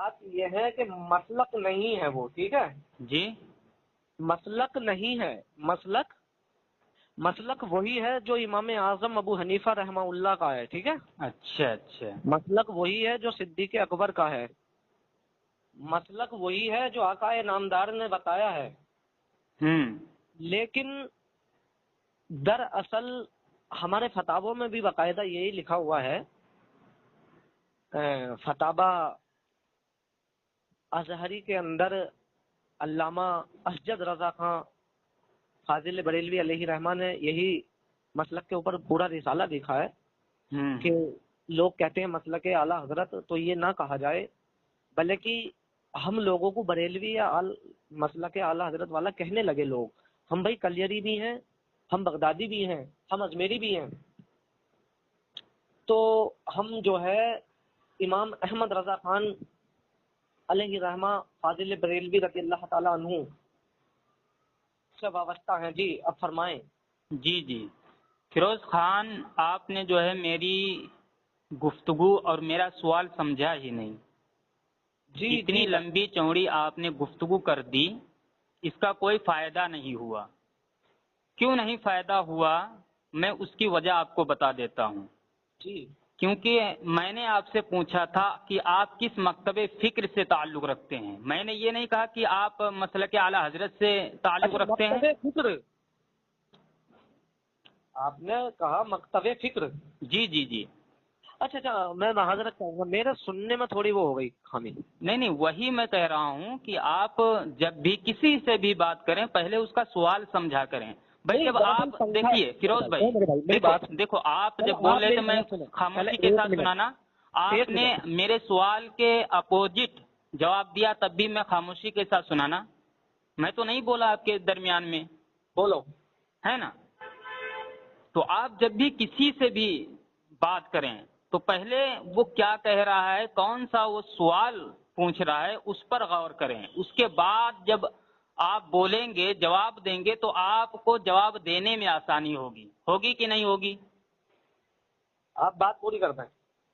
بات یہ ہے کہ مسلک نہیں ہے وہ، ٹھیک ہے جی مسلک نہیں ہے، مسلک وہی ہے جو امام اعظم ابو حنیفہ رحمہ اللہ کا ہے، ٹھیک ہے، اچھا اچھا مسلک وہی ہے جو صدیق اکبر کا ہے، مسلک وہی ہے جو آقا نامدار نے بتایا ہے، لیکن دراصل ہمارے فتاووں میں بھی باقاعدہ یہی لکھا ہوا ہے، فتاوی ازہری کے اندر علامہ اسجد رضا خان فاضل بریلوی علیہ رحمہ نے یہی مسلک کے اوپر پورا رسالہ لکھا ہے کہ لوگ کہتے ہیں مسلک اعلیٰ حضرت، تو یہ نہ کہا جائے، بلکہ ہم لوگوں کو بریلوی یا مسلک اعلیٰ حضرت والا کہنے لگے لوگ، ہم بھائی کلیری بھی ہیں، ہم بغدادی بھی ہیں، ہم اجمیری بھی ہیں، تو ہم جو ہے امام احمد رضا خان علیہ رحمہ فاضل بریلوی رضی اللہ تعالیٰ عنہ سے وابستہ ہیں۔ جی اب فرمائیں۔ جی جی فیروز خان، آپ نے جو ہے میری گفتگو اور میرا سوال سمجھا ہی نہیں۔ جی اتنی لمبی چوڑی آپ نے گفتگو کر دی، اس کا کوئی فائدہ نہیں ہوا۔ کیوں نہیں فائدہ ہوا، میں اس کی وجہ آپ کو بتا دیتا ہوں۔ جی کیونکہ میں نے آپ سے پوچھا تھا کہ آپ کس مکتب فکر سے تعلق رکھتے ہیں، میں نے یہ نہیں کہا کہ آپ مسلک اعلیٰ حضرت سے تعلق رکھتے ہیں۔ مکتب فکر، آپ نے کہا مکتب فکر؟ جی جی جی اچھا اچھا، میں معذرت چاہوں گا، میرے سننے میں تھوڑی وہ ہو گئی خامی۔ نہیں، وہی میں کہہ رہا ہوں کہ آپ جب بھی کسی سے بھی بات کریں پہلے اس کا سوال سمجھا کریں۔ بھائی جب آپ دیکھیے فیروز بھائی، دیکھو آپ جب بول رہے تھے میں خاموشی کے ساتھ سنانا، آپ نے میرے سوال کے اپوزٹ جواب دیا تب بھی میں خاموشی کے ساتھ سنانا، میں تو نہیں بولا آپ کے درمیان میں، بولو، ہے نا؟ تو آپ جب بھی کسی سے بھی بات کریں تو پہلے وہ کیا کہہ رہا ہے، کون سا وہ سوال پوچھ رہا ہے، اس پر غور کریں۔ اس کے بعد جب آپ بولیں گے، جواب دیں گے، تو آپ کو جواب دینے میں آسانی ہوگی کہ نہیں ہوگی؟ آپ بات پوری کر دیں۔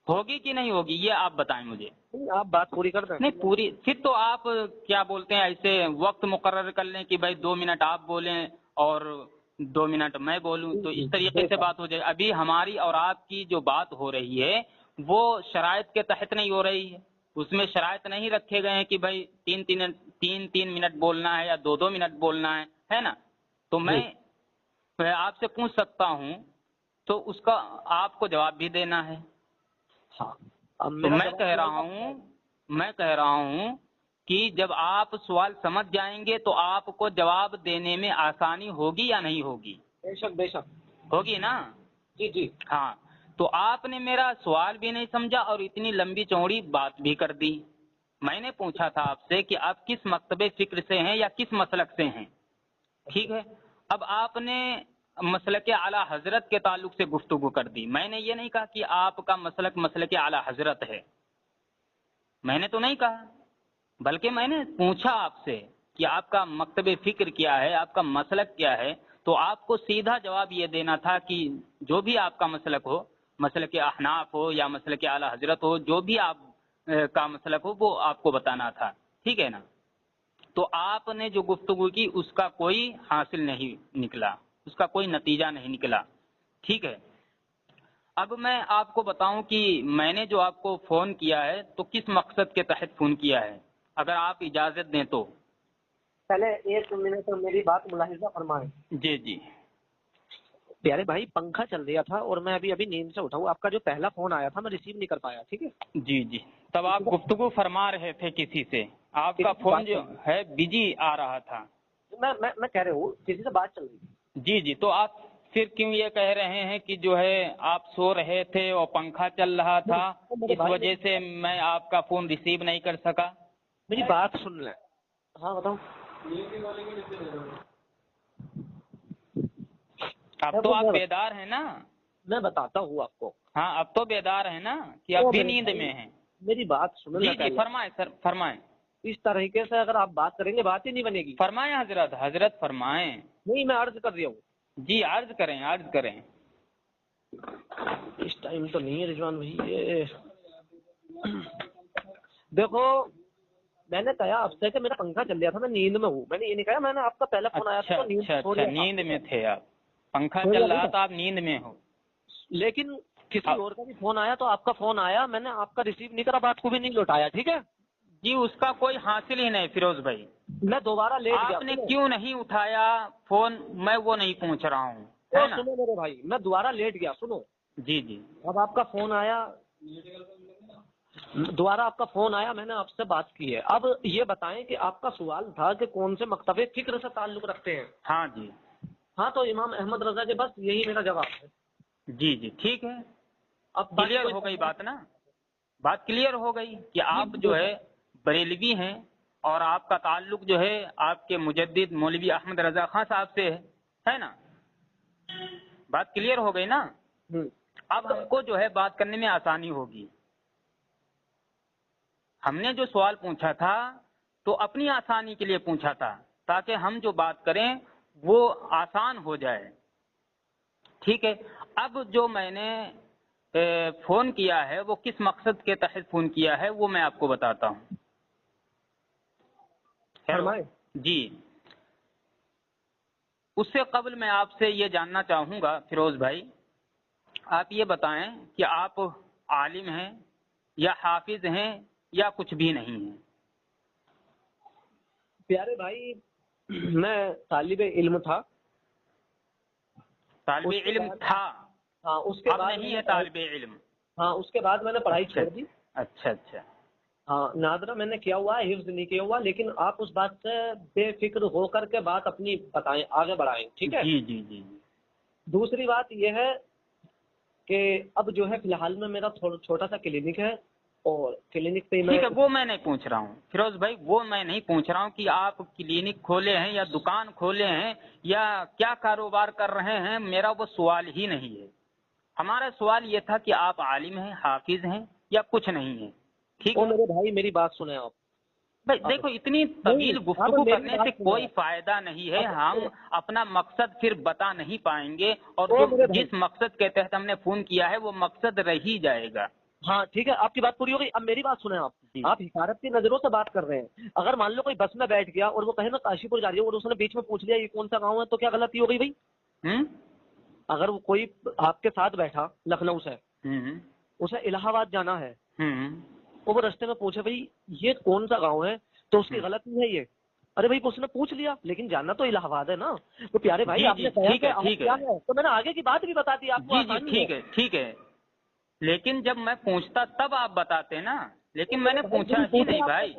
ہوگی کہ نہیں ہوگی یہ آپ بتائیں مجھے۔ آپ بات پوری کر دیں۔ نہیں پوری، پھر تو آپ کیا بولتے ہیں، ایسے وقت مقرر کر لیں کہ بھائی 2 منٹ آپ بولیں اور 2 منٹ میں بولوں، تو اس طریقے سے بات ہو جائے۔ ابھی ہماری اور آپ کی جو بات ہو رہی ہے وہ شرائط کے تحت نہیں ہو رہی ہے، اس میں شرائط نہیں رکھے گئے ہیں کہ بھائی 3 منٹ بولنا ہے یا 2 منٹ بولنا ہے نا؟ تو میں آپ سے پوچھ سکتا ہوں تو اس کا آپ کو جواب بھی دینا ہے۔ ہاں، تو میں کہہ رہا ہوں کہ جب آپ سوال سمجھ جائیں گے تو آپ کو جواب دینے میں آسانی ہوگی یا نہیں ہوگی؟ بے شک بے شک ہوگی نا؟ جی جی ہاں، تو آپ نے میرا سوال بھی نہیں سمجھا اور اتنی لمبی چوڑی بات بھی کر دی۔ میں نے پوچھا تھا آپ سے کہ آپ کس مکتب فکر سے ہیں یا کس مسلک سے ہیں، ٹھیک ہے؟ اب آپ نے مسلک اعلیٰ حضرت کے تعلق سے گفتگو کر دی۔ میں نے یہ نہیں کہا کہ آپ کا مسلک اعلیٰ حضرت ہے، میں نے تو نہیں کہا، بلکہ میں نے پوچھا آپ سے کہ آپ کا مکتب فکر کیا ہے، آپ کا مسلک کیا ہے، تو آپ کو سیدھا جواب یہ دینا تھا کہ جو بھی آپ کا مسلک ہو، مسلک احناف ہو یا مسلک اعلیٰ حضرت ہو، جو بھی آپ کا مسلک ہو وہ آپ کو بتانا تھا، ٹھیک ہے نا؟ تو آپ نے جو گفتگو کی اس کا کوئی حاصل نہیں نکلا، اس کا کوئی نتیجہ نہیں نکلا، ٹھیک ہے؟ اب میں آپ کو بتاؤں کہ میں نے جو آپ کو فون کیا ہے تو کس مقصد کے تحت فون کیا ہے، اگر آپ اجازت دیں تو۔ پہلے 1 منٹ میری بات ملاحظہ فرمائیں۔ جی جی پیارے بھائی، پنکھا چل رہا تھا اور میں ابھی نیند سے اٹھا ہوں، آپ کا جو پہلا فون آیا تھا میں ریسیو نہیں کر پایا، ٹھیک ہے؟ جی جی تب آپ گفتگو فرما رہے تھے کسی سے، آپ کا فون جو ہے بجی آ رہا تھا۔ میں کہہ رہا ہوں کسی سے بات چل رہی تھی۔ جی جی تو آپ پھر کیوں یہ کہہ رہے ہیں کہ جو ہے آپ سو رہے تھے اور پنکھا چل رہا تھا، اس وجہ سے میں آپ کا فون ریسیو نہیں کر سکا؟ میری بات سن لیں۔ ہاں بتاؤ۔ اب تو آپ بیدار ہیں نا؟ میں بتاتا ہوں آپ کو۔ ہاں اب تو بیدار ہیں نا کہ اب بھی نیند میں ہیں؟ میری بات سن لیں۔ جی جی فرمائیں سر، فرمائیں۔ اس طریقے سے اگر آپ بات کریں گے بات ہی نہیں بنے گی۔ فرمائیں حضرت فرمائیں۔ نہیں، میں عرض کر رہا ہوں۔ جی عرض کریں۔ اس ٹائم تو نہیں ہے رضوان بھائی، یہ دیکھو میں نے کہا آپ سے کہ میرا پنکھا چل رہا تھا، میں نیند میں ہوں، میں نے یہ نہیں کہا میں نے آپ کا پہلا فون آیا تھا اچھا نیند میں تھے آپ، پنکھا چل رہا تھا آپ نیند میں ہو، لیکن کسی اور کا بھی فون آیا تو آپ کا فون آیا، میں نے آپ کا ریسیو نہیں کرا، بات کو بھی نہیں لوٹایا، ٹھیک ہے جی اس کا کوئی حاصل ہی نہیں فیروز بھائی، میں دوبارہ لیٹ گیا، آپ نے کیوں نہیں اٹھایا فون میں وہ نہیں پوچھ رہا ہوں، ہے نا؟ سنو میرے بھائی، میں دوبارہ لیٹ گیا، سنو جی جی اب آپ کا فون آیا، دوبارہ آپ کا فون آیا، میں نے آپ سے بات کی ہے۔ اب یہ بتائیں کہ آپ کا سوال تھا کہ کون سے مکتب فکر سے تعلق رکھتے ہیں؟ ہاں جی ہاں تو امام احمد رضا کے، بس یہی میرا جواب ہے۔ جی جی ٹھیک ہے، اب کلیئر ہو گئی بات نا، بات کلیئر ہو گئی کہ آپ جو ہے بریلوی ہیں اور آپ کا تعلق جو ہے آپ کے مجدد مولوی احمد رضا خان صاحب سے ہے نا، بات کلیئر ہو گئی نا؟ اب ہم کو جو ہے بات کرنے میں آسانی ہوگی، ہم نے جو سوال پوچھا تھا تو اپنی آسانی کے لیے پوچھا تھا تاکہ ہم جو بات کریں وہ آسان ہو جائے، ٹھیک ہے؟ اب جو میں نے فون کیا ہے وہ کس مقصد کے تحت فون کیا ہے وہ میں آپ کو بتاتا ہوں۔ فرمائیں۔ جی اس سے قبل میں آپ سے یہ جاننا چاہوں گا فیروز بھائی، آپ یہ بتائیں کہ آپ عالم ہیں یا حافظ ہیں یا کچھ بھی نہیں ہیں؟ پیارے بھائی میں طالب علم تھا، طالب علم تھا، ہاں اس کے اب بعد نہیں ہے طالب علم؟ ہاں اس کے بعد میں نے پڑھائی چھوڑ دی، اچھا اچھا ہاں نادرہ میں نے کیا ہوا ہے، حفظ نہیں کیا ہوا، لیکن آپ اس بات سے بے فکر ہو کر کے بات اپنی بتائیں، آگے بڑھائیں، ٹھیک ہے؟ جی جی جی دوسری بات یہ ہے کہ اب جو ہے فی الحال میں میرا چھوٹا سا کلینک ہے، اور کلینک پہ ٹھیک ہے، وہ میں نہیں پوچھ رہا ہوں فیروز بھائی، وہ میں نہیں پوچھ رہا ہوں کہ آپ کلینک کھولے ہیں یا دکان کھولے ہیں یا کیا کاروبار کر رہے ہیں، میرا وہ سوال ہی نہیں ہے، ہمارا سوال یہ تھا کہ آپ عالم ہیں، حافظ ہیں یا کچھ نہیں ہیں، ٹھیک ہے؟ میرے بھائی میری بات سنیں آپ، بھائی دیکھو اتنی طویل گفتگو کرنے سے کوئی فائدہ نہیں ہے، ہم اپنا مقصد پھر بتا نہیں پائیں گے، اور جو جس مقصد کے تحت ہم نے فون کیا ہے وہ مقصد رہ ہی جائے گا۔ ہاں ٹھیک ہے، آپ کی بات پوری ہو گئی، اب میری بات سنیں آپ حکارت کی نظروں سے بات کر رہے ہیں، اگر مان لو کوئی بس میں بیٹھ گیا اور وہ کہیں نا کاشی پور جا رہی ہے اور اس نے بیچ میں پوچھ لیا یہ کون سا گاؤں ہے، تو کیا غلطی ہو گئی بھائی؟ اگر وہ کوئی آپ کے ساتھ بیٹھا لکھنؤ سے، اسے الہ آباد جانا ہے، تو وہ رستے میں پوچھے بھائی یہ کون سا گاؤں ہے، تو اس کی غلطی ہے یہ؟ ارے بھائی اس نے پوچھ لیا لیکن جاننا تو الہ آباد ہے نا، تو پیارے بھائی آپ نے کہا کیا ہے تو میں نے آگے کی بات بھی بتا دی آپ کو، ٹھیک ہے ٹھیک ہے، لیکن جب میں پوچھتا تب آپ بتاتے نا، لیکن میں نے پوچھا ہی نہیں بھائی،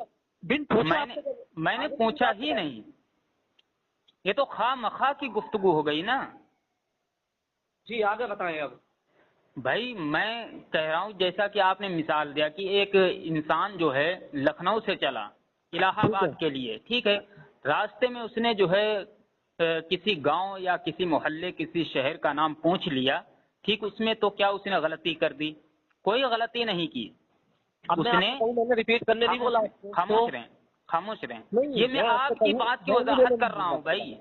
میں نے پوچھا ہی نہیں، یہ تو خواہ مخواہ کی گفتگو ہو گئی نا۔ جی آگے بتائیں اب۔ بھائی میں کہہ رہا ہوں جیسا کہ آپ نے مثال دیا کہ ایک انسان جو ہے لکھنؤ سے چلا الہ آباد کے لیے، ٹھیک ہے، راستے میں اس نے جو ہے کسی گاؤں یا کسی محلے کسی شہر کا نام پوچھ لیا، ٹھیک، اس میں تو کیا اس نے غلطی کر دی؟ کوئی غلطی نہیں کی، اس نے ریپیٹ کرنے نہیں بولا، خاموش رہیں، یہ میں آپ کی بات کی وضاحت کر رہا ہوں بھائی،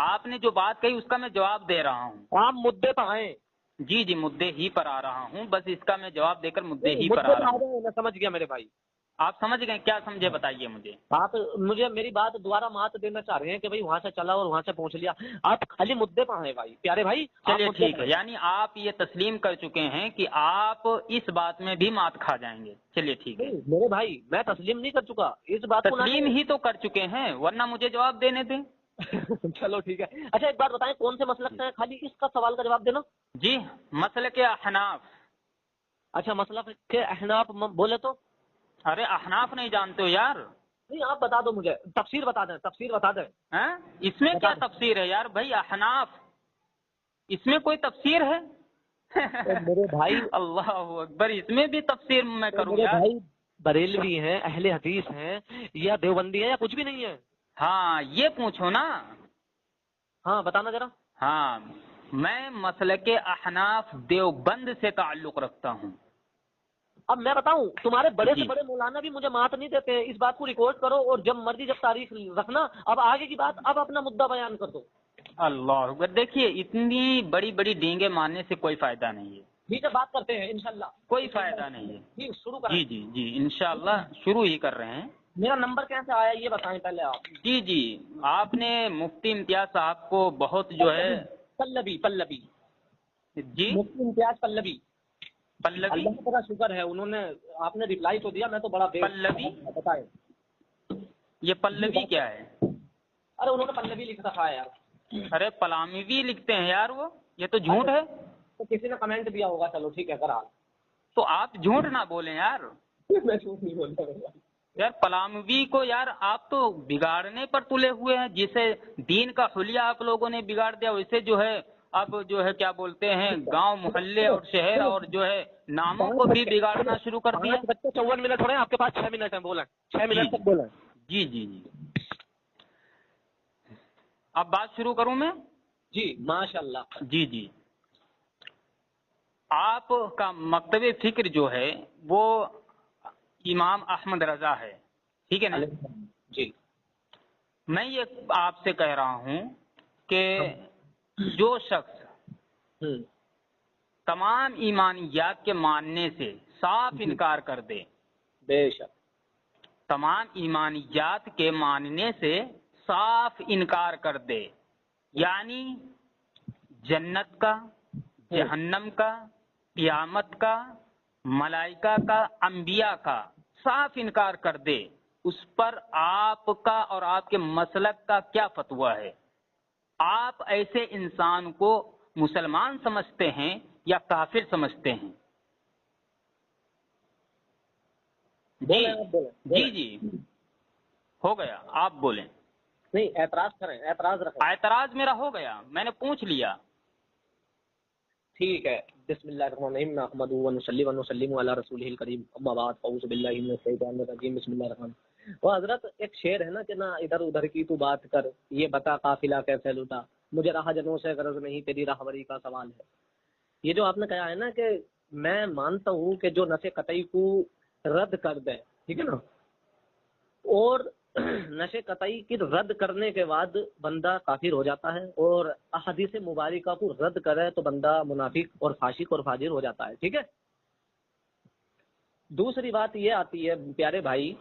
آپ نے جو بات کہی اس کا میں جواب دے رہا ہوں۔ آپ مدعے پہ آئیں۔ جی جی مدعے ہی پر آ رہا ہوں، بس اس کا میں جواب دے کر مدعے ہی پر آ رہا ہوں۔ میں سمجھ گیا میرے بھائی، آپ سمجھ گئے، کیا سمجھے بتائیے مجھے؟ آپ مجھے میری بات دوبارہ مات دینا چاہ رہے ہیں کہ بھائی وہاں سے چلا اور وہاں سے پہنچ لیا، آپ خالی مدعے پہ آئیں بھائی، پیارے بھائی۔ چلیے ٹھیک ہے، یعنی آپ یہ تسلیم کر چکے ہیں کہ آپ اس بات میں بھی مات کھا جائیں گے، چلیے ٹھیک ہے۔ میرے بھائی میں تسلیم نہیں کر چکا اس بات کو، تسلیم ہی تو کر چکے ہیں ورنہ مجھے جواب دینے دیں۔ چلو ٹھیک ہے، اچھا ایک بات بتائیں کون سے مسلک سے ہیں، خالی اس کا سوال کا جواب دینا۔ جی مسلک احناف۔ اچھا مسلک کے احناف بولے تو؟ ارے احناف نہیں جانتے ہو یار؟ نہیں آپ بتا دو مجھے، تفسیر بتا دیں، تفسیر بتا دیں۔ اس میں کیا تفسیر ہے یار بھائی، احناف اس میں کوئی تفسیر ہے؟ میرے بھائی اللہ اکبر، اس میں بھی تفسیر میں کروں میرے یار؟ بھائی بریلوی ہیں، اہل حدیث ہیں یا دیوبندی ہیں یا کچھ بھی نہیں ہے؟ ہاں یہ پوچھو نا۔ ہاں بتانا ذرا۔ ہاں میں مسلک احناف دیوبند سے تعلق رکھتا ہوں۔ اب میں بتاؤں، تمہارے بڑے سے بڑے مولانا بھی مجھے مات نہیں دیتے ہیں، اس بات کو ریکارڈ کرو اور جب مرضی جب تاریخ رکھنا، اب آگے کی بات، اب اپنا مدعا بیان کر دو۔ اللہ اکبر، دیکھیے اتنی بڑی بڑی ڈینگیں مارنے سے کوئی فائدہ نہیں ہے، ٹھیک ہے بات کرتے ہیں انشاءاللہ. کوئی فائدہ نہیں ہے. جی شروع کریں. جی جی جی انشاءاللہ شروع ہی کر رہے ہیں. میرا نمبر کیسے آیا یہ بتائیں پہلے آپ. جی جی آپ نے مفتی امتیاز صاحب کو بہت جو ہے پلبی جی مفتی امتیاز پلبی پلوی اللہ کا شکر ہے انہوں نے آپ نے ریپلائی تو دیا. میں تو بڑا پلوی بتائیں یہ پلوی کیا ہے؟ ارے انہوں نے پلبی لکھ رکھا ہے یار. ارے پلامیوی لکھتے ہیں یار وہ. یہ تو جھوٹ ہے. تو کسی نے کمنٹ دیا ہوگا. چلو ٹھیک ہے کرا. تو آپ جھوٹ نہ بولیں یار. میں جھوٹ نہیں بول رہا. یار پلامیوی کو یار آپ تو بگاڑنے پر تلے ہوئے ہیں. جسے دین کا حلیہ آپ لوگوں نے بگاڑ دیا ویسے جو ہے اب جو ہے کیا بولتے ہیں گاؤں محلے اور شہر اور جو ہے ناموں کو بھی بگاڑنا شروع کر دیا. 5 بج کے 54 منٹ ہو رہے ہیں. آپ کے پاس 6 منٹ ہیں. بولیں 6 منٹ تک بولیں. جی جی جی اب بات شروع کروں میں. جی ماشاء اللہ. جی جی آپ کا مکتب فکر جو ہے وہ امام احمد رضا ہے. ٹھیک ہے نا. جی میں یہ آپ سے کہہ رہا ہوں کہ جو شخص تمام ایمانیات کے ماننے سے صاف انکار کر دے. بے شک. تمام ایمانیات کے ماننے سے صاف انکار کر دے یعنی جنت کا، جہنم کا، قیامت کا، ملائکہ کا، انبیاء کا صاف انکار کر دے. اس پر آپ کا اور آپ کے مسلک کا کیا فتویٰ ہے؟ آپ ایسے انسان کو مسلمان سمجھتے ہیں یا کافر سمجھتے ہیں؟ جی جی جی ہو گیا. آپ بولیں. نہیں اعتراض کریں. اعتراض رکھیں. اعتراض میرا ہو گیا. میں نے پوچھ لیا. ٹھیک ہے. بسم اللہ الرحمن الرحیم نحمدہ ونصلی ونسلم علی رسولہ الکریم اما بعد اعوذ باللہ من الشیطان الرجیم بسم اللہ الرحمن. وہ حضرت ایک شعر ہے نا کہ نہ ادھر ادھر کی تو بات کر یہ بتا قافلہ کیسے لوٹا مجھے راہ جنوں سے غرض نہیں تیری راہبری کا سوال ہے. یہ جو آپ نے کہا ہے نا کہ میں مانتا ہوں کہ جو نفع قطعی کو رد کر دے ٹھیک ہے نا اور نشے قطعی کی رد کرنے کے بعد بندہ کافر ہو جاتا ہے اور احادیث مبارکہ کو رد کرے تو بندہ منافق اور فاسق اور فاجر ہو جاتا ہے. ٹھیک ہے. دوسری بات یہ آتی ہے پیارے بھائی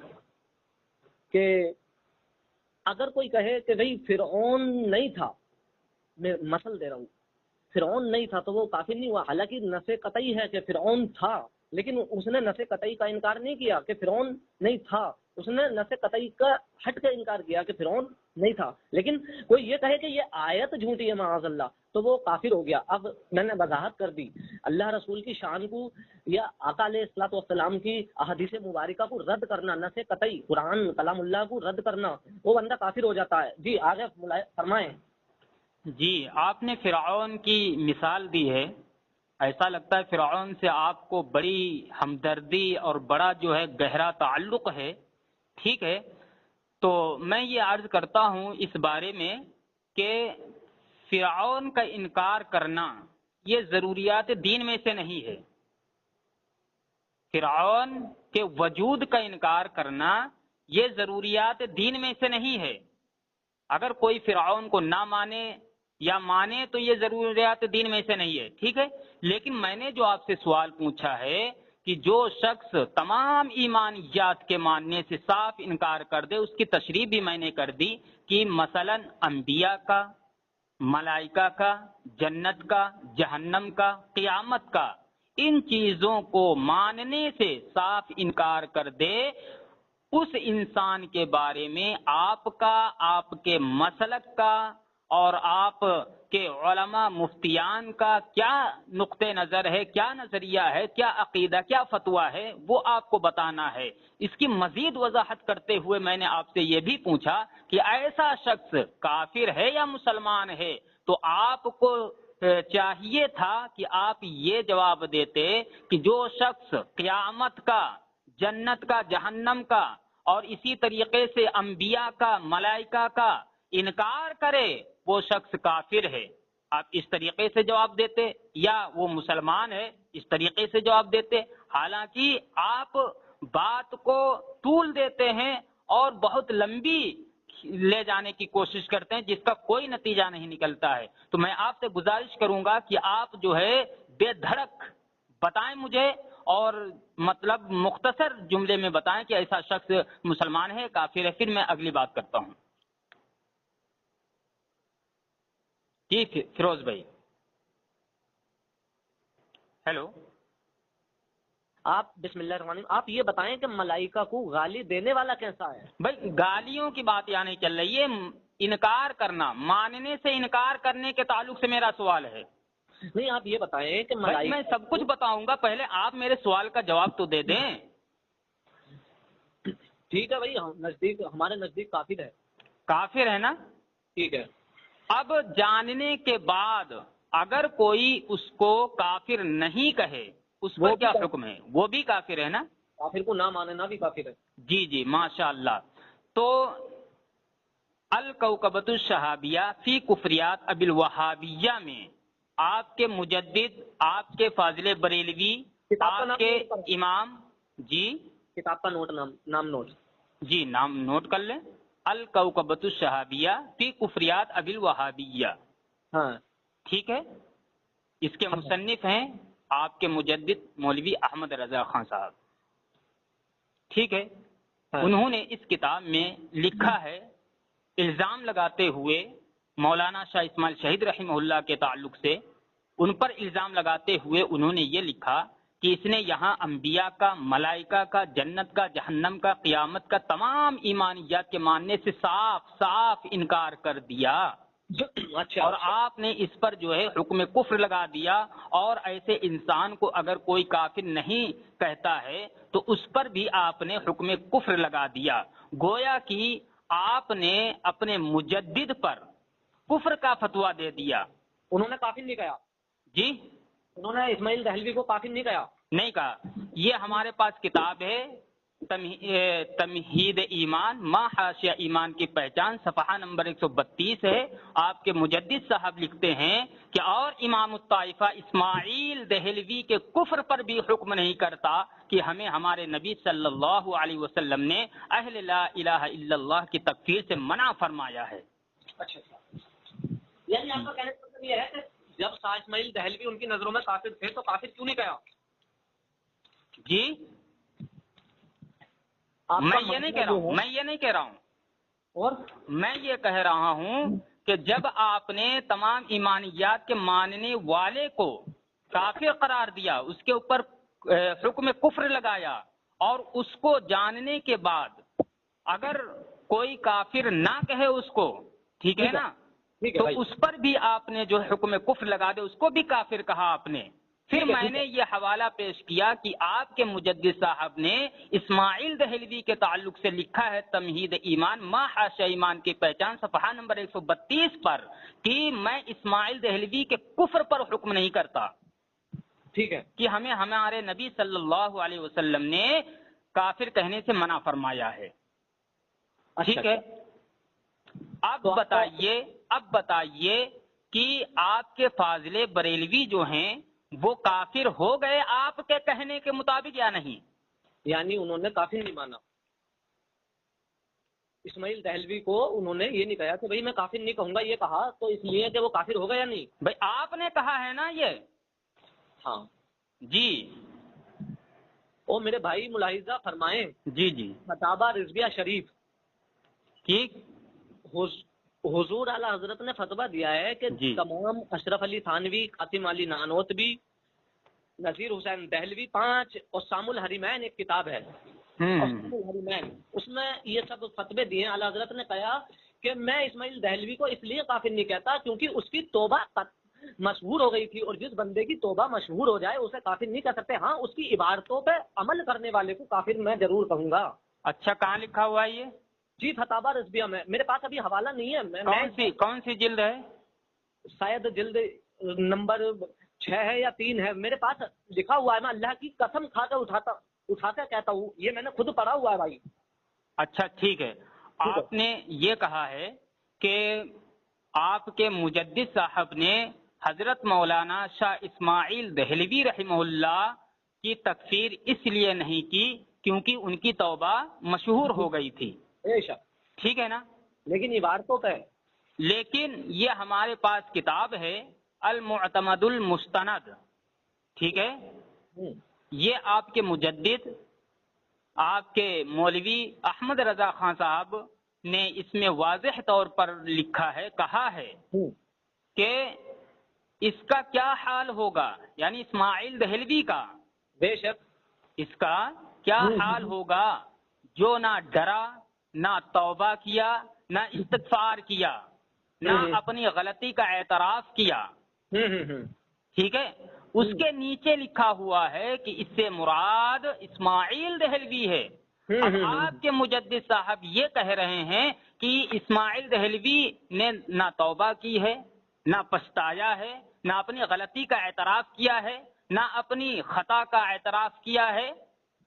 کہ اگر کوئی کہے کہ بھئی فرعون نہیں تھا، میں مثل دے رہا ہوں، فرعون نہیں تھا تو وہ کافر نہیں ہوا. حالانکہ نفع قطعی ہے کہ فرعون تھا لیکن اس نے نفع قطعی کا انکار نہیں کیا کہ فرعون نہیں تھا. اس نے نفع قطعی کا ہٹ کے انکار کیا کہ فرعون نہیں تھا. لیکن کوئی یہ کہے کہ یہ آیت جھوٹی ہے معاذ اللہ تو وہ کافر ہو گیا. اب میں نے وضاحت کر دی. اللہ رسول کی شان کو یا آقا علیہ الصلوۃ والسلام کی احادیث مبارکہ کو رد کرنا نفع قطعی قرآن کلام اللہ کو رد کرنا وہ بندہ کافر ہو جاتا ہے. جی آگے فرمائیں. جی آپ نے فرعون کی مثال دی ہے. ایسا لگتا ہے فرعون سے آپ کو بڑی ہمدردی اور بڑا جو ہے گہرا تعلق ہے. ٹھیک ہے. تو میں یہ عرض کرتا ہوں اس بارے میں کہ فرعون کا انکار کرنا یہ ضروریات دین میں سے نہیں ہے. فرعون کے وجود کا انکار کرنا یہ ضروریات دین میں سے نہیں ہے. اگر کوئی فرعون کو نہ مانے یا مانے تو یہ ضروریات دین میں سے نہیں ہے. ٹھیک ہے. لیکن میں نے جو آپ سے سوال پوچھا ہے کہ جو شخص تمام ایمانیات کے ماننے سے صاف انکار کر دے اس کی تشریح بھی میں نے کر دی کہ مثلا انبیاء کا، ملائکہ کا، جنت کا، جہنم کا، قیامت کا، ان چیزوں کو ماننے سے صاف انکار کر دے اس انسان کے بارے میں آپ کا، آپ کے مسلک کا اور آپ کے علماء مفتیان کا کیا نقطہ نظر ہے، کیا نظریہ ہے، کیا عقیدہ، کیا فتویٰ ہے وہ آپ کو بتانا ہے. اس کی مزید وضاحت کرتے ہوئے میں نے آپ سے یہ بھی پوچھا کہ ایسا شخص کافر ہے یا مسلمان ہے تو آپ کو چاہیے تھا کہ آپ یہ جواب دیتے کہ جو شخص قیامت کا، جنت کا، جہنم کا اور اسی طریقے سے انبیاء کا، ملائکہ کا انکار کرے وہ شخص کافر ہے. آپ اس طریقے سے جواب دیتے یا وہ مسلمان ہے اس طریقے سے جواب دیتے. حالانکہ آپ بات کو طول دیتے ہیں اور بہت لمبی لے جانے کی کوشش کرتے ہیں جس کا کوئی نتیجہ نہیں نکلتا ہے. تو میں آپ سے گزارش کروں گا کہ آپ جو ہے بے دھڑک بتائیں مجھے، اور مطلب مختصر جملے میں بتائیں کہ ایسا شخص مسلمان ہے کافر ہے، پھر میں اگلی بات کرتا ہوں. جی فیروز بھائی. ہیلو. آپ بسم اللہ الرحمن الرحیم، آپ یہ بتائیں کہ ملائکہ کو گالی دینے والا کیسا ہے؟ بھائی گالیوں کی بات یہاں نہیں چل رہی ہے، انکار کرنا، ماننے سے انکار کرنے کے تعلق سے میرا سوال ہے. نہیں، آپ یہ بتائیں کہ بھائی میں سب کچھ بتاؤں گا، پہلے آپ میرے سوال کا جواب تو دے دیں. ٹھیک ہے بھائی، نزدیک ہمارے نزدیک کافر ہے. کافر ہے نا؟ ٹھیک ہے. اب جاننے کے بعد اگر کوئی اس کو کافر نہیں کہے اس پر کیا حکم ہے؟ وہ بھی کافر ہے نا؟ کافر کو نہ ماننا بھی کافر ہے. جی جی ماشاء اللہ. تو الکوکبۃ الشہابیہ فی کفریات ابی الوہابیہ میں آپ کے مجدد، آپ کے فاضل بریلوی، آپ کے امام، جی کتاب کا نام نوٹ. جی نام نوٹ کر لیں. الکوکبۃ الشہابیہ فی کفریات ابی الوہابیہ. ہاں ٹھیک ہے. اس کے مصنف ہیں آپ کے مجدد مولوی احمد رضا خان صاحب. ٹھیک ہے. انہوں نے اس کتاب میں لکھا ہے، الزام لگاتے ہوئے مولانا شاہ اسماعیل شہید رحمہ اللہ کے تعلق سے ان پر الزام لگاتے ہوئے انہوں نے یہ لکھا کہ اس نے یہاں انبیاء کا، ملائکہ کا، جنت کا، جہنم کا، قیامت کا، تمام ایمانیات کے ماننے سے صاف صاف انکار کر دیا. اچھا. اور آپ نے اس پر جو ہے حکم کفر لگا دیا، اور ایسے انسان کو اگر کوئی کافر نہیں کہتا ہے تو اس پر بھی آپ نے حکم کفر لگا دیا. گویا کہ آپ نے اپنے مجدد پر کفر کا فتویٰ دے دیا. انہوں نے کافر نہیں کہا. جی انہوں نے اسماعیل دہلوی کو کافر نہیں کہا. نہیں کہا. یہ ہمارے پاس کتاب ہے تمہید ایمان ما حاشیہ ایمان کی پہچان، صفحہ نمبر 132 ہے. آپ کے مجدد صاحب لکھتے ہیں کہ اور امام الطائفہ اسماعیل دہلوی کے کفر پر بھی حکم نہیں کرتا کہ ہمیں ہمارے نبی صلی اللہ علیہ وسلم نے اہل لا الہ الا اللہ کی تکفیر سے منع فرمایا ہے. اچھا. یعنی آپ کا کہنے کا مطلب یہ ہے کہ جب شاہ اسماعیل دہلوی ان کی نظروں میں کافر تھے تو کافر کیوں نہیں کہا؟ جی میں یہ نہیں کہہ رہا ہوں، اور میں یہ کہہ رہا ہوں کہ جب آپ نے تمام ایمانیات کے ماننے والے کو کافر قرار دیا، اس کے اوپر حکم کفر لگایا، اور اس کو جاننے کے بعد اگر کوئی کافر نہ کہے اس کو، ٹھیک ہے نا، تو اس پر بھی آپ نے جو حکم کفر لگا دے، اس کو بھی کافر کہا آپ نے. پھر میں نے یہ حوالہ پیش کیا کہ آپ کے مجدد صاحب نے اسماعیل دہلوی کے تعلق سے لکھا ہے تمہید ایمان ما حاشیہ ایمان کی پہچان، صفحہ نمبر 132 پر، کہ میں اسماعیل دہلوی کے کفر پر حکم نہیں کرتا. ٹھیک ہے. کہ ہمیں ہمارے نبی صلی اللہ علیہ وسلم نے کافر کہنے سے منع فرمایا ہے. ٹھیک ہے. اب بتائیے کہ آپ کے فاضل بریلوی جو ہیں وہ کافر ہو گئے آپ کے کہنے کے مطابق یا نہیں؟ یعنی انہوں نے کافر نہیں مانا اسماعیل دہلوی کو. انہوں نے یہ نہیں کہا کہ بھئی میں کافر نہیں کہوں گا، یہ کہا تو اس لیے کہ وہ کافر ہو گیا. نہیں بھائی آپ نے کہا ہے نا یہ. ہاں جی. او میرے بھائی ملاحظہ فرمائیں. جی جی. فتاوی رضویہ شریف ٹھیک. حضور اعلی حضرت نے فتویٰ دیا ہے کہ تمام اشرف علی تھانوی، قاسم علی نانوتوی، نذیر حسین دہلوی، 5 اسام الحرمین ایک کتاب ہے اسام الحرمین، اس میں یہ سب فتوے دیے ہیں. اعلی حضرت نے کہا کہ میں اسماعیل دہلوی کو اس لیے کافر نہیں کہتا کیونکہ اس کی توبہ مشہور ہو گئی تھی، اور جس بندے کی توبہ مشہور ہو جائے اسے کافر نہیں کہہ سکتے. ہاں اس کی عبارتوں پہ عمل کرنے والے کو کافر میں ضرور کہوں گا. اچھا کہاں لکھا ہوا ہے یہ؟ جی فتاوی رضویہ میں. میرے پاس ابھی حوالہ نہیں ہے. کون سی جلد ہے؟ شاید جلد نمبر 6 ہے یا 3 ہے. میرے پاس لکھا ہوا ہے، میں اللہ کی قسم کھا کر اٹھا کر کہتا ہوں، یہ میں نے خود پڑھا ہوا ہے بھائی. اچھا ٹھیک ہے. آپ نے یہ کہا ہے کہ آپ کے مجدد صاحب نے حضرت مولانا شاہ اسماعیل دہلوی رحمہ اللہ کی تکفیر اس لیے نہیں کی کیونکہ ان کی توبہ مشہور ہو گئی تھی. ٹھیک ہے نا. لیکن عبارتوں پہ، لیکن یہ ہمارے پاس کتاب ہے المعتمد المستند. ٹھیک ہے. یہ آپ کے مجدد آپ کے مولوی احمد رضا خان صاحب نے اس میں واضح طور پر لکھا ہے، کہا ہے کہ اس کا کیا حال ہوگا، یعنی اسماعیل دہلوی کا بے شک اس کا کیا حال ہوگا جو نہ ڈرا، نہ توبہ کیا، نہ استغفار کیا، نہ اپنی غلطی کا اعتراف کیا. ٹھیک ہے، اس کے نیچے لکھا ہوا ہے کہ اس سے مراد اسماعیل دہلوی ہے. اب آپ کے مجدد صاحب یہ کہہ رہے ہیں کہ اسماعیل دہلوی نے نہ توبہ کی ہے، نہ پچھتایا ہے، نہ اپنی غلطی کا اعتراف کیا ہے، نہ اپنی خطا کا اعتراف کیا ہے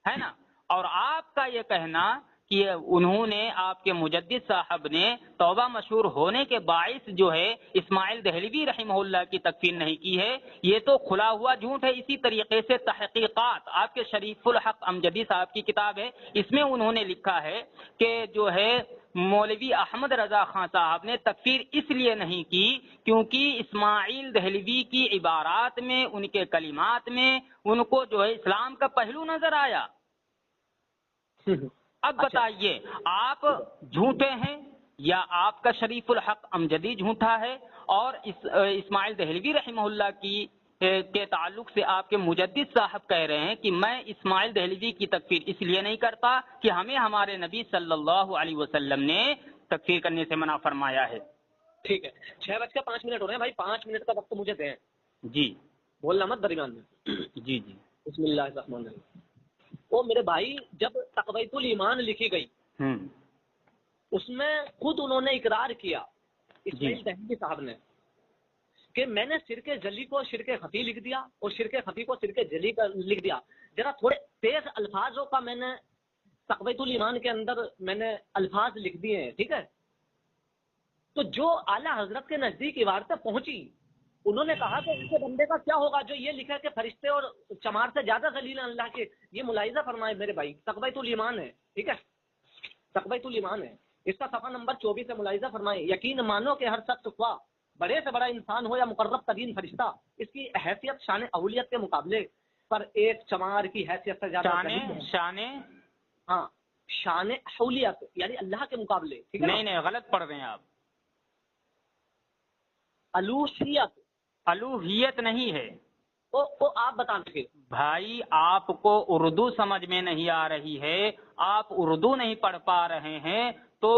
نا. اور آپ کا یہ کہنا کہ انہوں نے، آپ کے مجدد صاحب نے توبہ مشہور ہونے کے باعث جو ہے اسماعیل دہلوی رحمہ اللہ کی تکفیر نہیں کی ہے، یہ تو کھلا ہوا جھوٹ ہے. اسی طریقے سے تحقیقات آپ کے شریف الحق امجدی صاحب کی کتاب ہے، اس میں انہوں نے لکھا ہے کہ جو ہے مولوی احمد رضا خان صاحب نے تکفیر اس لیے نہیں کی کیونکہ اسماعیل دہلوی کی عبارات میں، ان کے کلمات میں ان کو جو ہے اسلام کا پہلو نظر آیا. اب بتائیے آپ جھوٹے ہیں یا آپ کا شریف الحق امجدی جھوٹا ہے؟ اور اسماعیل دہلوی رحمہ اللہ کے تعلق سے آپ کے مجدد صاحب کہہ رہے ہیں کہ میں اسماعیل دہلوی کی تکفیر اس لیے نہیں کرتا کہ ہمیں ہمارے نبی صلی اللہ علیہ وسلم نے تکفیر کرنے سے منع فرمایا ہے. ٹھیک ہے، 6:05 ہو رہے ہیں بھائی، 5 منٹ کا وقت مجھے دیں. جی بولنا مت درمیان میں. جی جی بسم اللہ الرحمن الرحیم. وہ میرے بھائی جب تقویۃ الایمان لکھی گئی اس میں خود انہوں نے اقرار کیا اسماعیل دہلوی صاحب نے کہ میں نے شرک جلی کو شرک خفی لکھ دیا اور شرک خفی کو شرک جلی کا لکھ دیا. ذرا تھوڑے تیز الفاظوں کا میں نے تقویۃ الایمان کے اندر میں نے الفاظ لکھ دیے ہیں. ٹھیک ہے، تو جو اعلیٰ حضرت کے نزدیک عبارتیں پہنچی انہوں نے کہا کہ ایسے بندے کا کیا ہوگا جو یہ لکھا کہ فرشتے اور چمار سے زیادہ ذلیل ہیں اللہ کے. یہ ملاحظہ فرمائے میرے بھائی، تقویۃ الایمان ہے. ٹھیک ہے، تقویۃ الایمان ہے، اس کا صفحہ نمبر 24 سے ملاحظہ فرمائے. یقین مانو کہ ہر شخص خواہ بڑے سے بڑا انسان ہو یا مقرب ترین فرشتہ، اس کی حیثیت شان اولیت کے مقابلے پر ایک چمار کی حیثیت سے زیادہ شان اولیت یعنی اللہ کے مقابلے. ٹھیک ہے، نہیں غلط پڑھ رہے ہیں آپ. الوہیت نہیں ہے. آپ بتا دیں بھائی، آپ کو اردو سمجھ میں نہیں آ رہی ہے، آپ اردو نہیں پڑھ پا رہے ہیں تو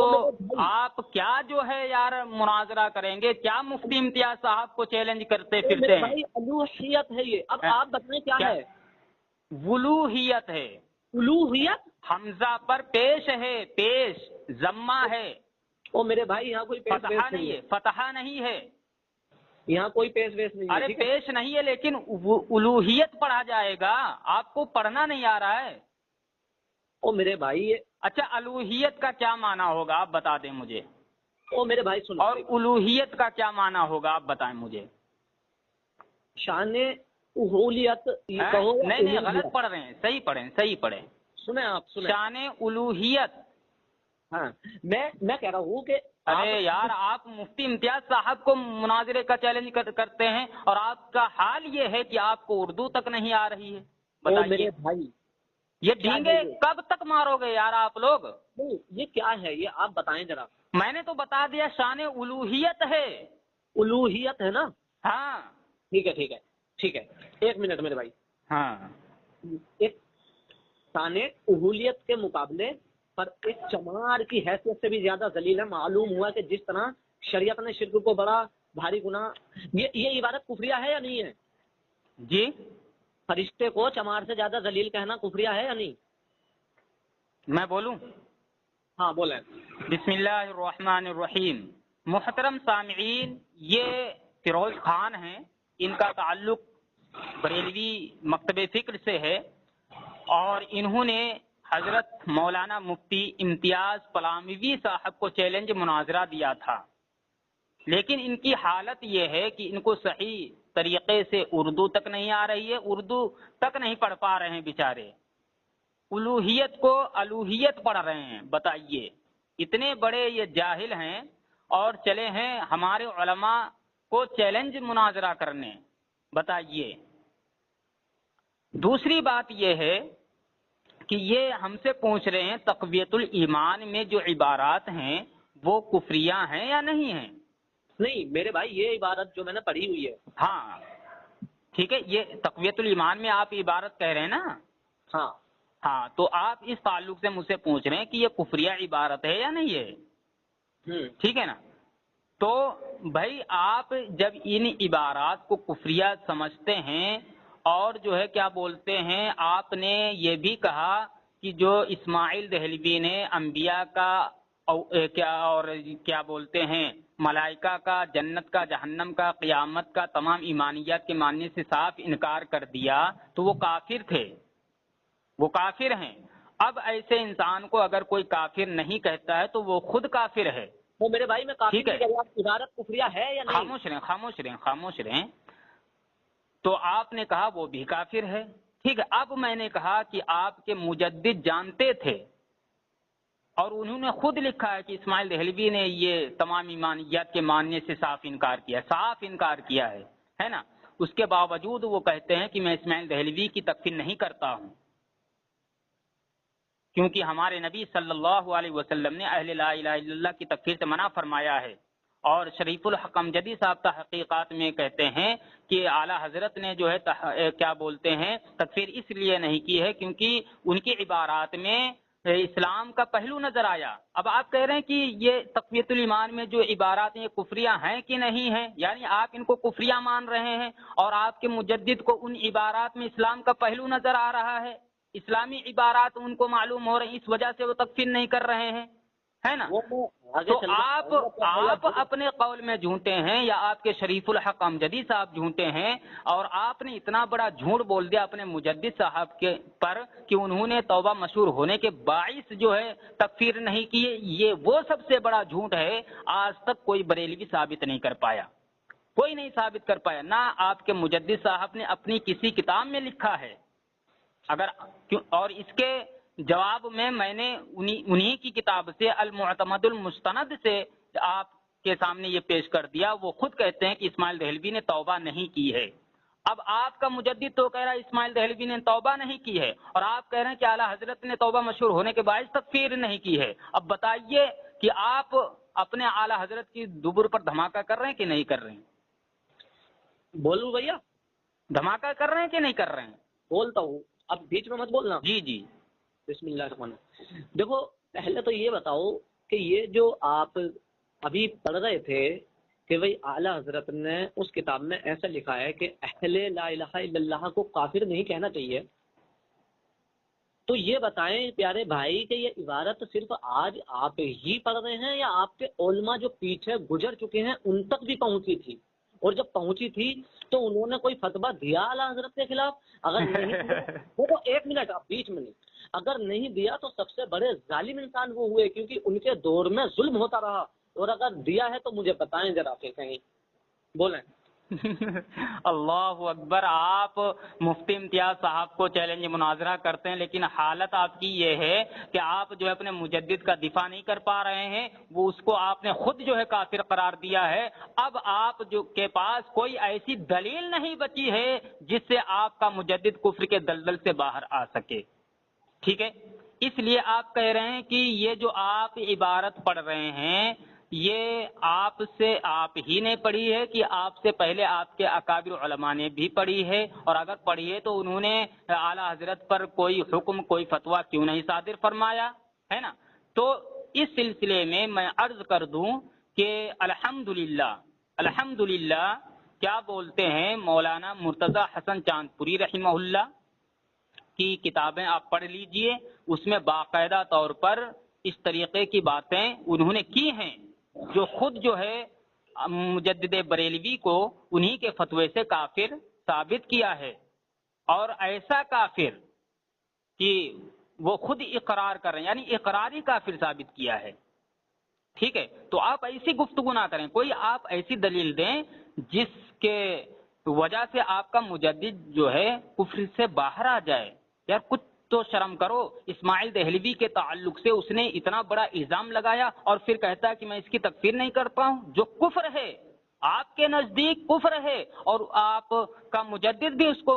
آپ کیا جو ہے یار مناظرہ کریں گے؟ کیا مفتی امتیاز صاحب کو چیلنج کرتے پھرتے ہیں؟ الوہیت ہے یہ. اب آپ بتائیں کیا ہے؟ ولوہیت ہے. الوہیت حمزہ پر پیش ہے، پیش ضمہ ہے. او میرے بھائی یہاں کوئی پیش فتحہ نہیں ہے، فتحہ نہیں ہے یہاں کوئی پیش ویس نہیں ہے. ارے پیش نہیں ہے لیکن الوہیت پڑھا جائے گا، آپ کو پڑھنا نہیں آ رہا ہے. او میرے بھائی اچھا الوہیت کا کیا معنی ہوگا آپ بتا دیں مجھے. او میرے بھائی سنو. اور الوہیت کا کیا معنی ہوگا آپ بتائیں مجھے. شان اولوہیت نہیں غلط پڑھ رہے ہیں، صحیح پڑھیں، صحیح پڑھیں. سنیں آپ سنیں. شان الوہیت. ہاں میں کہہ رہا ہوں کہ ارے یار آپ مفتی امتیاز صاحب کو مناظرے کا چیلنج کرتے ہیں اور آپ کا حال یہ ہے کہ آپ کو اردو تک نہیں آ رہی ہے. بتائیے بھائی یہ ڈھینگے کب تک مارو گے یار آپ لوگ؟ یہ کیا ہے یہ آپ بتائیں ذرا. میں نے تو بتا دیا شان الوہیت ہے. الوہیت ہے نا؟ ہاں ٹھیک ہے ٹھیک ہے ٹھیک ہے. ایک منٹ میرے بھائی. ہاں ایک شان الوہیت کے مقابلے پر ایک چمار کی حیثیت سے بھی زیادہ ذلیل ہے. معلوم ہوا کہ جس طرح شریعت نے شرک کو بڑا بھاری گناہ، یہ عبارت کفریہ ہے یا نہیں ہے؟ جی فرشتے کو چمار سے زیادہ ذلیل کہنا کفریہ ہے یا نہیں؟ میں بولوں؟ ہاں بولیں. بسم اللہ الرحمن الرحیم. محترم سامعین، یہ فیروز خان ہیں، ان کا تعلق بریلوی مکتب فکر سے ہے اور انہوں نے حضرت مولانا مفتی امتیاز پلاموی صاحب کو چیلنج مناظرہ دیا تھا، لیکن ان کی حالت یہ ہے کہ ان کو صحیح طریقے سے اردو تک نہیں آ رہی ہے، اردو تک نہیں پڑھ پا رہے ہیں بیچارے. الوہیت کو الوہیت پڑھ رہے ہیں. بتائیے اتنے بڑے یہ جاہل ہیں اور چلے ہیں ہمارے علماء کو چیلنج مناظرہ کرنے. بتائیے دوسری بات یہ ہے کہ یہ ہم سے پوچھ رہے ہیں تقویت الایمان میں جو عبارات ہیں وہ کفریہ ہیں یا نہیں ہیں؟ نہیں میرے بھائی، یہ عبارت جو میں نے پڑھی ہوئی ہے، ہاں ٹھیک ہے، یہ تقویت الایمان میں آپ عبارت کہہ رہے ہیں نا؟ ہاں ہاں، تو آپ اس تعلق سے مجھ سے پوچھ رہے ہیں کہ یہ کفریہ عبارت ہے یا نہیں ہے، ٹھیک ہے نا؟ تو بھائی آپ جب ان عبارات کو کفریہ سمجھتے ہیں اور جو ہے کیا بولتے ہیں، آپ نے یہ بھی کہا کہ جو اسماعیل دہلوی نے انبیاء کا کیا بولتے ہیں ملائکہ کا، جنت کا، جہنم کا، قیامت کا، تمام ایمانیات کے ماننے سے صاف انکار کر دیا تو وہ کافر تھے، وہ کافر ہیں۔ اب ایسے انسان کو اگر کوئی کافر نہیں کہتا ہے تو وہ خود کافر ہے۔ وہ میرے بھائی میں کافی ٹھیک ہے، عبارت کفریہ ہے یا نہیں؟ خاموش رہیں۔ تو آپ نے کہا وہ بھی کافر ہے، ٹھیک ہے۔ اب میں نے کہا کہ آپ کے مجدد جانتے تھے اور انہوں نے خود لکھا ہے کہ اسماعیل دہلوی نے یہ تمام ایمانیات کے ماننے سے صاف انکار کیا ہے نا؟ اس کے باوجود وہ کہتے ہیں کہ میں اسماعیل دہلوی کی تکفیر نہیں کرتا ہوں، کیونکہ ہمارے نبی صلی اللہ علیہ وسلم نے اہل لا الہ الا اللہ کی تکفیر سے منع فرمایا ہے۔ اور شریف الحق امجدی صاحب تحقیقات میں کہتے ہیں کہ اعلیٰ حضرت نے جو ہے کیا بولتے ہیں تکفیر اس لیے نہیں کی ہے کیونکہ ان کی عبارات میں اسلام کا پہلو نظر آیا۔ اب آپ کہہ رہے ہیں کہ یہ تقویت الایمان میں جو عبارات ہیں یہ کفریہ ہیں کہ نہیں ہیں، یعنی آپ ان کو کفریہ مان رہے ہیں اور آپ کے مجدد کو ان عبارات میں اسلام کا پہلو نظر آ رہا ہے، اسلامی عبارات ان کو معلوم ہو رہی ہیں، اس وجہ سے وہ تکفیر نہیں کر رہے ہیں، ہے نا؟ تو آپ اپنے قول میں جھوٹے ہیں یا آپ کے شریف الحق امجدی صاحب جھوٹے ہیں، اور آپ نے اتنا بڑا جھوٹ بول دیا اپنے مجدد صاحب کے پر کہ انہوں نے توبہ مشہور ہونے کے باعث جو ہے تکفیر نہیں کی۔ یہ وہ سب سے بڑا جھوٹ ہے، آج تک کوئی بریلوی ثابت نہیں کر پایا، کوئی نہیں ثابت کر پایا، نہ آپ کے مجدد صاحب نے اپنی کسی کتاب میں لکھا ہے۔ اور اس کے جواب میں نے انہی کی کتاب سے المعتمد المستند سے آپ کے سامنے یہ پیش کر دیا۔ وہ خود کہتے ہیں کہ اسماعیل دہلوی نے توبہ نہیں کی ہے۔ اب آپ کا مجدد تو کہہ رہا ہے اسماعیل دہلوی نے توبہ نہیں کی ہے، اور آپ کہہ رہے ہیں کہ اعلیٰ حضرت نے توبہ مشہور ہونے کے باعث تکفیر نہیں کی ہے۔ اب بتائیے کہ آپ اپنے اعلیٰ حضرت کی دبر پر دھماکہ کر رہے ہیں کہ نہیں کر رہے ہیں؟ بولوں بھیا؟ دھماکہ کر رہے ہیں کہ نہیں کر رہے ہیں؟ بولتا ہوں، اب بیچ میں مت بولنا۔ جی بسم اللہ الرحمن الرحیم۔ دیکھو پہلے تو یہ بتاؤ کہ یہ جو آپ ابھی پڑھ رہے تھے کہ بھئی اعلیٰ حضرت نے اس کتاب میں ایسا لکھا ہے کہ اہل لا الہ الا اللہ کو کافر نہیں کہنا چاہیے، تو یہ بتائیں پیارے بھائی کہ یہ عبارت صرف آج آپ ہی پڑھ رہے ہیں یا آپ کے علماء جو پیچھے گزر چکے ہیں ان تک بھی پہنچی تھی؟ اور جب پہنچی تھی تو انہوں نے کوئی فتویٰ دیا اعلیٰ حضرت کے خلاف؟ اگر نہیں دیا وہ ایک منٹ آپ بیچ میں نہیں، اگر نہیں دیا تو سب سے بڑے ظالم انسان وہ ہوئے، کیونکہ ان کے دور میں ظلم ہوتا رہا، اور اگر دیا ہے تو مجھے بتائیں ذرا پھر کہیں بولیں۔ اللہ اکبر، آپ مفتی امتیاز صاحب کو چیلنج مناظرہ کرتے ہیں، لیکن حالت آپ کی یہ ہے کہ آپ جو ہے اپنے مجدد کا دفاع نہیں کر پا رہے ہیں، وہ اس کو آپ نے خود جو ہے کافر قرار دیا ہے۔ اب آپ جو کے پاس کوئی ایسی دلیل نہیں بچی ہے جس سے آپ کا مجدد کفر کے دلدل سے باہر آ سکے، ٹھیک ہے؟ اس لیے آپ کہہ رہے ہیں کہ یہ جو آپ عبارت پڑھ رہے ہیں یہ آپ ہی نے پڑھی ہے کہ آپ سے پہلے آپ کے اکابر علماء نے بھی پڑھی ہے؟ اور اگر پڑھی ہے تو انہوں نے اعلیٰ حضرت پر کوئی حکم، کوئی فتویٰ کیوں نہیں صادر فرمایا ہے نا؟ تو اس سلسلے میں میں عرض کر دوں کہ الحمدللہ کیا بولتے ہیں مولانا مرتضی حسن چاندپوری رحمہ اللہ کی کتابیں آپ پڑھ لیجئے، اس میں باقاعدہ طور پر اس طریقے کی باتیں انہوں نے کی ہیں جو خود جو ہے مجدد بریلوی کو انہی کے فتوے سے کافر ثابت کیا ہے، اور ایسا کافر کہ وہ خود اقرار کر رہے ہیں، یعنی اقراری کافر ثابت کیا ہے، ٹھیک ہے؟ تو آپ ایسی گفتگو نہ کریں، کوئی آپ ایسی دلیل دیں جس کے وجہ سے آپ کا مجدد جو ہے کفر سے باہر آ جائے۔ یار کچھ تو شرم کرو۔ اسماعیل دہلوی کے تعلق سے اس نے اتنا بڑا الزام لگایا اور پھر کہتا ہے کہ میں اس کی تکفیر نہیں کرتا ہوں، جو کفر ہے آپ کے نزدیک کفر ہے، اور آپ کا مجدد بھی اس کو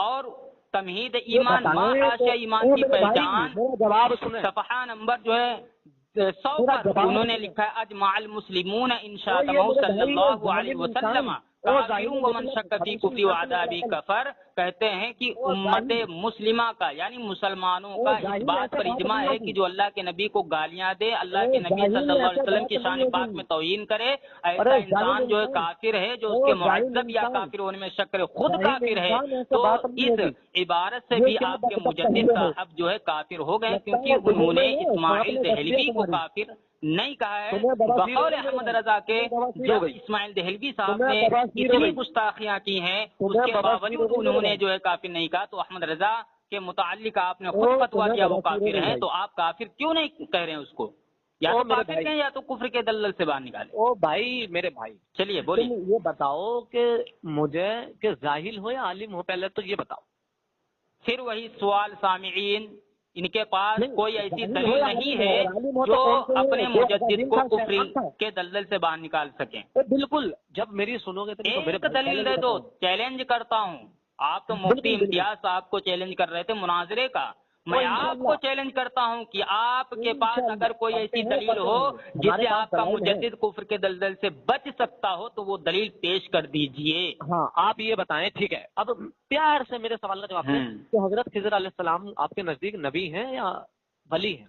اور تمہید ایمان حاشیہ ایمان کی پہچان جواب سنیں، صفحہ نمبر جو ہے 100 پر انہوں نے لکھا ہے اجمع المسلمون ان شاء صلی اللہ علیہ وسلم کافرون ومن شک فی کفر وعذاب کفر، کہتے ہیں کہ امت مسلمہ کا یعنی مسلمانوں کا اس بات پر اجماع ہے کہ جو اللہ کے نبی کو گالیاں دے، اللہ کے نبی صلی اللہ علیہ وسلم کی شان پاک میں توہین کرے، ایسا انسان جو ہے کافر ہے، جو اس کے معذب یا کافر ہونے میں شک کرے خود کافر ہے۔ تو اس عبارت سے بھی آپ کے مجدد صاحب جو ہے کافر ہو گئے، کیونکہ انہوں نے اسماعیل دہلوی کو کافر نہیں کہا ہے، بقول احمد رضا کے جب اسماعیل دہلوی صاحب نے اتنی گستاخیاں کی ہیں اس کے باوجود انہوں نے جو ہے کافر نہیں کہا، تو احمد رضا کے متعلق آپ نے خود فتویٰ دیا وہ کافر ہیں، تو آپ کافر کیوں نہیں کہہ رہے ہیں اس کو؟ یا تو کافر کہیں یا تو کفر کے دلدل سے باہر نکالیں۔ او بھائی میرے بھائی، چلیے بولیے، یہ بتاؤ کہ مجھے کہ جاہل ہو یا عالم ہو، پہلے تو یہ بتاؤ۔ پھر وہی سوال سامعین، ان کے پاس کوئی ایسی دلیل نہیں ہے جو اپنے مجدد کو کفر کے دلدل سے باہر نکال سکیں۔ بالکل، جب میری سنو گے تو ایک دلیل دے دو، چیلنج کرتا ہوں۔ آپ تو مفتی امتیاز صاحب کو چیلنج کر رہے تھے مناظرے کا، میں آپ کو چیلنج کرتا ہوں کہ آپ کے پاس اگر کوئی ایسی دلیل ہو جس سے آپ کا مجدد کفر کے دلدل سے بچ سکتا ہو تو وہ دلیل پیش کر دیجئے۔ ہاں آپ یہ بتائیں، ٹھیک ہے، اب پیار سے میرے سوال کا جواب دیں کہ حضرت خضر علیہ السلام آپ کے نزدیک نبی ہیں یا ولی ہیں؟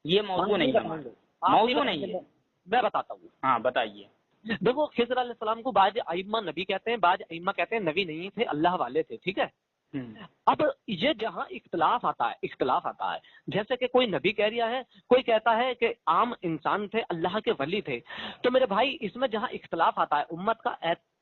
یہ موضوع نہیں ہے، موضوع نہیں ہے، میں بتاتا ہوں۔ ہاں بتائیے۔ دیکھو خضر علیہ السلام کو بعض ائمہ نبی کہتے ہیں، بعض ائمہ کہتے ہیں نبی نہیں تھے، اللہ والے تھے، ٹھیک ہے۔ اب یہ جہاں اختلاف آتا ہے جیسے کہ کوئی نبی کہہ رہا ہے، کوئی کہتا ہے کہ عام انسان تھے، اللہ کے ولی تھے، تو میرے بھائی اس میں جہاں اختلاف آتا ہے، امت کا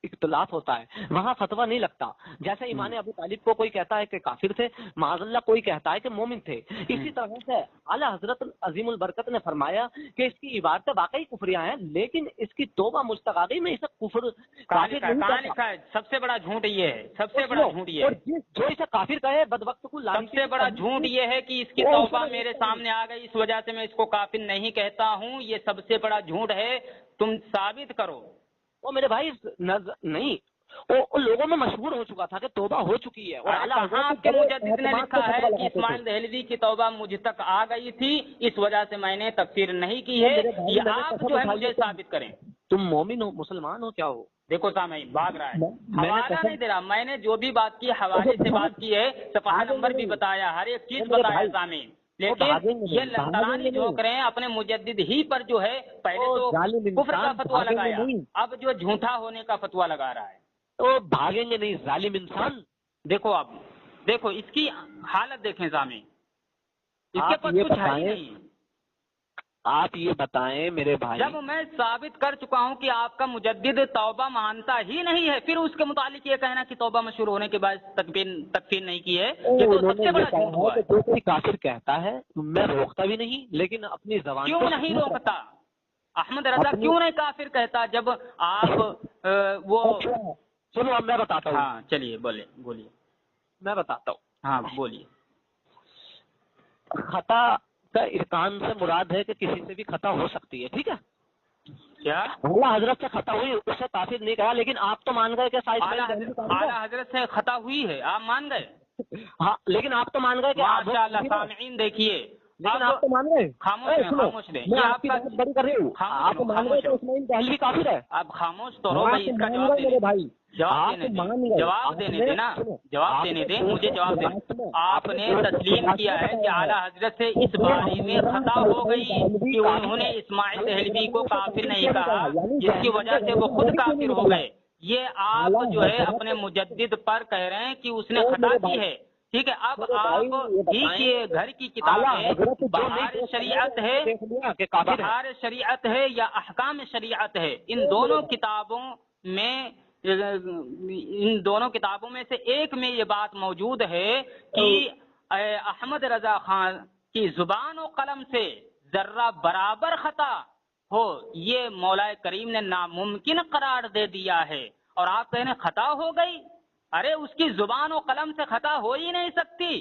اختلاف ہوتا ہے، وہاں فتویٰ نہیں لگتا۔ جیسے ایمان ابو طالب کو کوئی کہتا ہے کہ کافر تھے، معاذ اللہ کوئی کہتا ہے کہ مومن تھے۔ اسی طرح سے اعلیٰ حضرت عظیم البرکت نے فرمایا کہ اس کی عبادتیں واقعی کفریاں ہیں، لیکن اس کی توبہ مستغاثی میں اسے کفر کہاں لکھا ہے؟ سب سے بڑا جھوٹ یہ ہے، سب سے بڑا جھوٹ یہ ہے، جو اسے کافر کہے بد وقت کو سب سے بڑا جھوٹ یہ ہے کہ اس کی توبہ میرے سامنے آ گئی اس وجہ سے میں اس کو کافر نہیں کہتا ہوں، یہ سب سے بڑا جھوٹ ہے، تم ثابت کرو۔ وہ میرے بھائی نہیں، وہ لوگوں میں مشہور ہو چکا تھا کہ توبہ ہو چکی ہے، اور آپ کے مجدد نے لکھا ہے کہ اسماعیل دہلوی کی توبہ مجھ تک آ گئی تھی اس وجہ سے میں نے تفسیر نہیں کی ہے، یہ آپ جو ہے مجھے ثابت کریں۔ تم مومن ہو، مسلمان ہو، کیا ہو؟ دیکھو سامعین بھاگ رہا ہے، حوالہ نہیں دے رہا، میں نے جو بھی بات کی حوالے سے بات کی ہے، صفحہ نمبر بھی بتایا، ہر ایک چیز بتایا سامعین، لیکن یہ لندرانی جو کریں اپنے مجدد ہی پر جو ہے پہلے تو کفر کا فتویٰ لگایا، اب جو جھوٹا ہونے کا فتویٰ لگا رہا ہے۔ تو بھاگیں گے نہیں ظالم انسان۔ دیکھو اب دیکھو اس کی حالت دیکھیں سامعین، اس کے پاس کچھ ہے ہی نہیں۔ آپ یہ بتائیں میرے بھائی، جب میں ثابت کر چکا ہوں کہ آپ کا مجدد توبہ مانتا ہی نہیں ہے، پھر اس کے متعلق یہ کہنا کہ توبہ مشہور ہونے کے بعد تکفیر نہیں کی ہے، یہ تو سب سے بڑا جھوٹ ہوا ہے۔ جو کوئی کافر کہتا ہے میں روکتا بھی نہیں، لیکن اپنی زبان کیوں نہیں روکتا؟ احمد رضا کیوں نہیں کافر کہتا جب آپ وہ سنو اب میں بتاتا ہوں۔ ہاں چلیے بولیے، میں بتاتا ہوں۔ ہاں بولیے۔ خطا کا ارکان سے مراد ہے کہ کسی سے بھی خطا ہو سکتی ہے، ٹھیک ہے؟ کیا اعلیٰ حضرت سے خطا ہوئی اسے کافر نہیں کہا، لیکن آپ تو مان گئے کہ اعلیٰ حضرت سے خطا ہوئی ہے، آپ مان گئے؟ ہاں لیکن آپ تو مان گئے کہ ماشاء اللہ سامعین دیکھیے، لیکن آپ تو مان گئے۔ خاموش رہیں، میں آپ کی بات بڑی کر رہی ہوں، آپ مان گئے کہ اسماعیل دہلوی کافر ہے۔ اب خاموش تو رہو بھائی، اس کا جواب دینے دیں، جواب دینے دیں نا، جواب دینے دیں، مجھے جواب دیں۔ آپ نے تسلیم کیا ہے کہ اعلیٰ حضرت سے اس بارے میں خطا ہو گئی کہ انہوں نے اسماعیل دہلوی کو کافر نہیں کہا، جس کی وجہ سے وہ خود کافر ہو گئے، یہ آپ جو ہے اپنے مجدد پر کہہ رہے ہیں کہ اس نے خطا کی ہے، ٹھیک ہے؟ اب آپ ہی کے گھر کی کتاب ہے، بہار شریعت ہے، بہار شریعت ہے یا احکام شریعت ہے، ان دونوں کتابوں میں سے ایک میں یہ بات موجود ہے کہ احمد رضا خان کی زبان و قلم سے ذرہ برابر خطا ہو یہ مولا کریم نے ناممکن قرار دے دیا ہے، اور آپ کہنے خطا ہو گئی؟ ارے اس کی زبان و قلم سے خطا ہو ہی نہیں سکتی،